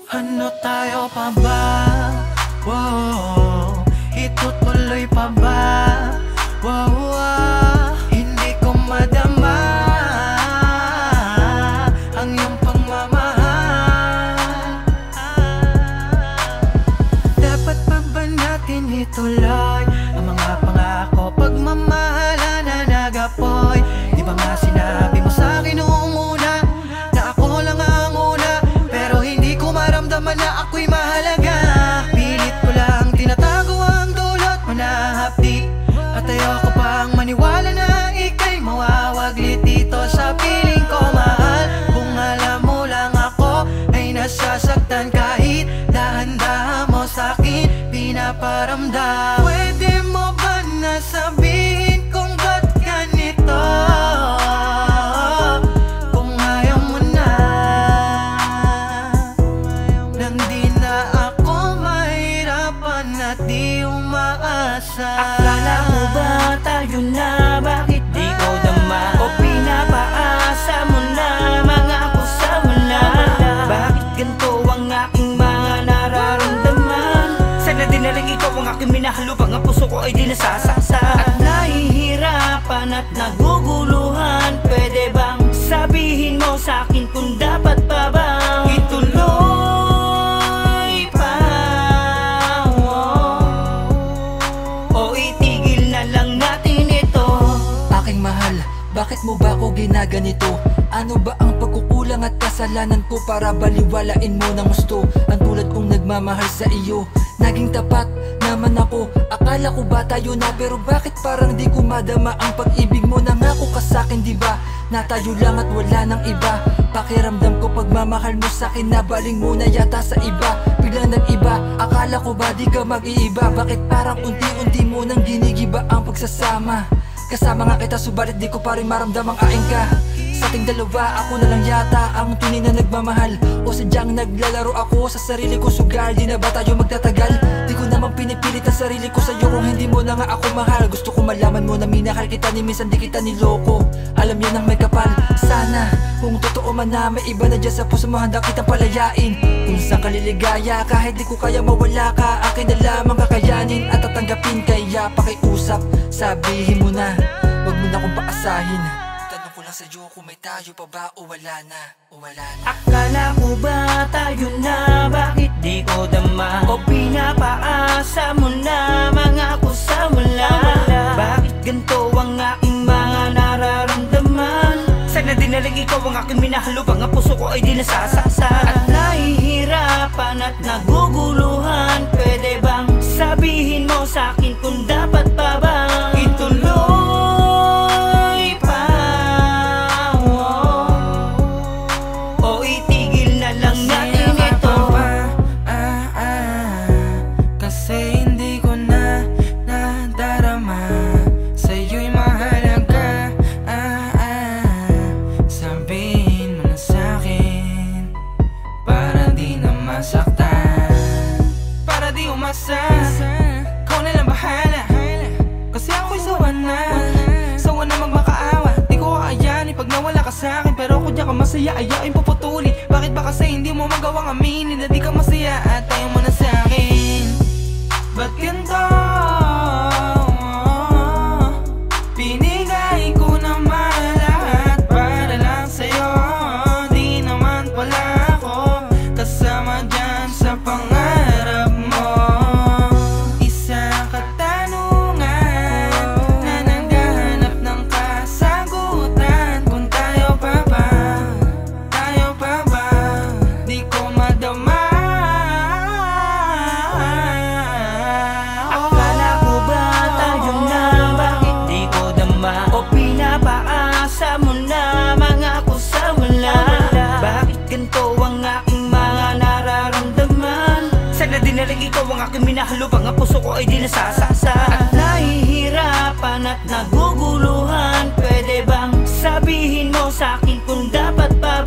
Ano tayo pa ba? Wow, itutuloy pa ba? Wow, hindi ko madama ang iyong pagmamahal. Dapat pa ba natin ituloy ang mga pangako, pagmamahalan na nagapoy? Di ba nga sinabi mo sa'kin noong una na ako lang ang una, pero hindi ko maramdaman na ako'y mahalaga. Pilit ko lang tinatago ang dulot mo na hapdi, at ayoko pang maniwala na ika'y mawawaglit dito sa piling ko, mahal. Kung alam mo lang ako ay nasasaktan kahit dahan-dahan mo sa'kin pinaparamdam. Pwede mo ba nasabihin kung ba't ganito? Kung ayaw mo na, nang di na ako mahirapan at di umaasa. Akala mo ba tayo na? Bakit di ko dama? O pinapaasa mo na, mga akusa mo na? Bakit ganito ang aking mga nararamdaman? Sana din na lang ikaw ang aking minahalo, ang puso ko ay di nasasaksa. At nahihirapan at naguguluhan. Pwede bang sabihin mo sa'kin kung dapat pa bang ituloy pa? O itigil na lang natin ito? Aking mahal, bakit mo ba ako ginaganito? Ano ba ang pagkukulang at kasalanan ko para baliwalain mo ng gusto? Ang tulad kong nagmamahal sa iyo, naging tapat naman ako. Akala ko ba tayo na, pero bakit parang di ko madama ang pag-ibig mo? Nangako ka sa'kin, diba? Na tayo lang at wala nang iba. Pakiramdam ko pagmamahal mo sa'kin na baling mo na yata sa iba. Biglang nag-iba, akala ko ba di ka mag-iiba? Bakit parang unti-unti mo nang ginigiba ang pagsasama? Kasama nga kita subalit di ko pa rin maramdamang aing ka. Sa ating dalawa ako na lang yata ang tunay na nagmamahal, o sadyang naglalaro ako sa sarili ko? Sugal, di na ba tayo magtatagal? Di ko naman pinipilit ang sarili ko sa'yo kung hindi mo na nga ako mahal. Gusto ko malaman mo na minahal kita, ni minsan di kita niloko. Alam yan ang may kapal. Sana kung totoo man na may iba na dyan sa puso mo, handa kitang palayain. Kung saan ka liligaya, kahit di ko kaya mawala ka, akin na lamang kakayanin at tatanggapin. Kaya pakiusap, sabihin mo na, wag mo na akong paasahin. Tanong ko lang sa'yo kung may tayo pa ba o wala na, o wala na. Akala ko ba tayo na? Bakit di ko dama? O pinapaasa mo na, mga akusa mo lang? Bakit ganito ang aking mga nararamdaman? Sana din na lang ikaw ang aking minahalo, ang puso ko ay di nasasaksa. At nahihirapan at naguguluhan. Pwede bang sabihin mo sa'kin kung dapat pa bang ituloy pa? O itigil na lang natin ito? Kasi hindi ko na nadarama sa'yo'y mahalaga. Sabihin mo na sa'kin para di na masaktan, para di umasa. Ikaw na lang bahala, kasi ako'y sawa na. Sawa na magmakaawa, di ko kakayanin pag nawala ka sa'kin. Pero kung diyan ka masaya, ayain puputulin. Bakit ba kasi hindi mo magawang aminin na di ka masaya at ayaw mo na sa'kin? Ba't ganito? Binigay ko naman lahat para lang sa'yo. Di naman pala ako kasama dyan sa pangarap mo. Isa katanungan na naghahanap ng kasagutan. Kung tayo pa ba? Di ko madama. Akala ko ba tayo na? Bakit di ko dama? O pinapaasa mo na, mga akusa mo lang? Bakit ganito ang aking mga nararamdaman? Sana din na lang ikaw ang aking minahalo, ang puso ko ay di nasasaksa. At nahihirapan at naguguluhan. Pwede bang sabihin mo sa'kin kung dapat pa